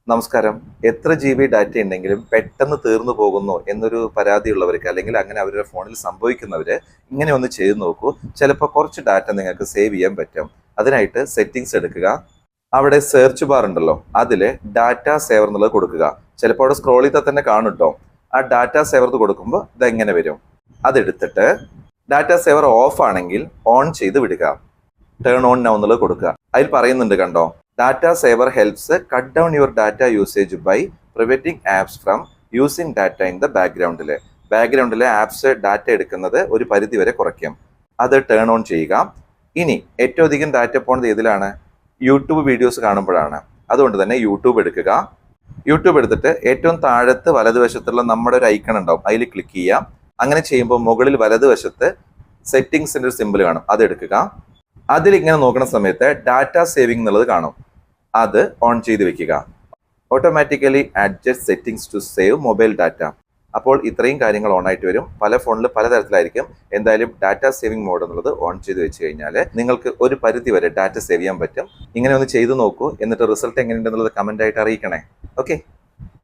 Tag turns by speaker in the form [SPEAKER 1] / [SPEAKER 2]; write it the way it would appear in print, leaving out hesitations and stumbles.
[SPEAKER 1] നമസ്കാരം. എത്ര GB data ഉണ്ടെങ്കിലും പെട്ടെന്ന് തീർന്നു പോകുന്നു എന്നൊരു പരാതിയുള്ളവർക്ക് അല്ലെങ്കിൽ അങ്ങനെ അവരുടെ ഫോണിൽ സംഭവിക്കുന്നവര് ഇങ്ങനെ ഒന്ന് ചെയ്തു നോക്കൂ. ചിലപ്പോൾ കുറച്ച് ഡാറ്റ നിങ്ങൾക്ക് സേവ് ചെയ്യാൻ പറ്റും. അതിനായിട്ട് സെറ്റിംഗ്സ് എടുക്കുക. അവിടെ സെർച്ച് ബാർ ഉണ്ടല്ലോ, അതില് ഡാറ്റ സേവർ എന്നുള്ളത് കൊടുക്കുക. ചിലപ്പോൾ അവിടെ സ്ക്രോൾ ചെയ്താൽ തന്നെ കാണും ട്ടോ. ആ ഡാറ്റ സേവർ കൊടുക്കുമ്പോൾ ഇതെങ്ങനെ വരും. അതെടുത്തിട്ട് ഡാറ്റ സേവർ ഓഫ് ആണെങ്കിൽ ഓൺ ചെയ്ത് വിടുക. ടേൺ ഓൺ നൗ എന്നുള്ളത് കൊടുക്കുക. അതിൽ പറയുന്നുണ്ട് കണ്ടോ, data saver helps cut down your data usage by preventing apps from using data in the ബാക്ക്ഗ്രൗണ്ടിലെ ആപ്സ് ഡാറ്റ എടുക്കുന്നത് ഒരു പരിധി വരെ കുറയ്ക്കും. അത് ടേൺ ഓൺ ചെയ്യുക. ഇനി ഏറ്റവും അധികം ഡാറ്റ പോണത് ഏതിലാണ്? യൂട്യൂബ് വീഡിയോസ് കാണുമ്പോഴാണ്. അതുകൊണ്ട് തന്നെ യൂട്യൂബ് എടുക്കുക. യൂട്യൂബ് എടുത്തിട്ട് ഏറ്റവും താഴത്ത് വലതുവശത്തുള്ള നമ്മുടെ ഒരു ഐക്കൺ ഉണ്ടാവും, അതിൽ ക്ലിക്ക് ചെയ്യാം. അങ്ങനെ ചെയ്യുമ്പോൾ മുകളിൽ വലതുവശത്ത് സെറ്റിംഗ്സിന്റെ ഒരു സിമ്പിൾ കാണും, അത് എടുക്കുക. അതിൽ ഇങ്ങനെ നോക്കുന്ന സമയത്ത് ഡാറ്റ സേവിംഗ് എന്നുള്ളത് കാണും, അത് ഓൺ ചെയ്ത് വെക്കുക. Automatically adjust settings to save mobile data. അപ്പോൾ ഇത്രയും കാര്യങ്ങൾ ഓൺ ആയിട്ട് വരും. പല ഫോണിൽ പലതരത്തിലായിരിക്കും. എന്തായാലും ഡാറ്റ സേവിംഗ് മോഡ് എന്നുള്ളത് ഓൺ ചെയ്ത് വെച്ച് കഴിഞ്ഞാൽ നിങ്ങൾക്ക് ഒരു പരിധി വരെ ഡാറ്റ സേവ് ചെയ്യാൻ പറ്റും. ഇങ്ങനെ ഒന്ന് ചെയ്തു നോക്കൂ. എന്നിട്ട് റിസൾട്ട് എങ്ങനെയുണ്ടെന്നുള്ളത് കമന്റ് ആയിട്ട് അറിയിക്കണേ. ഓക്കെ.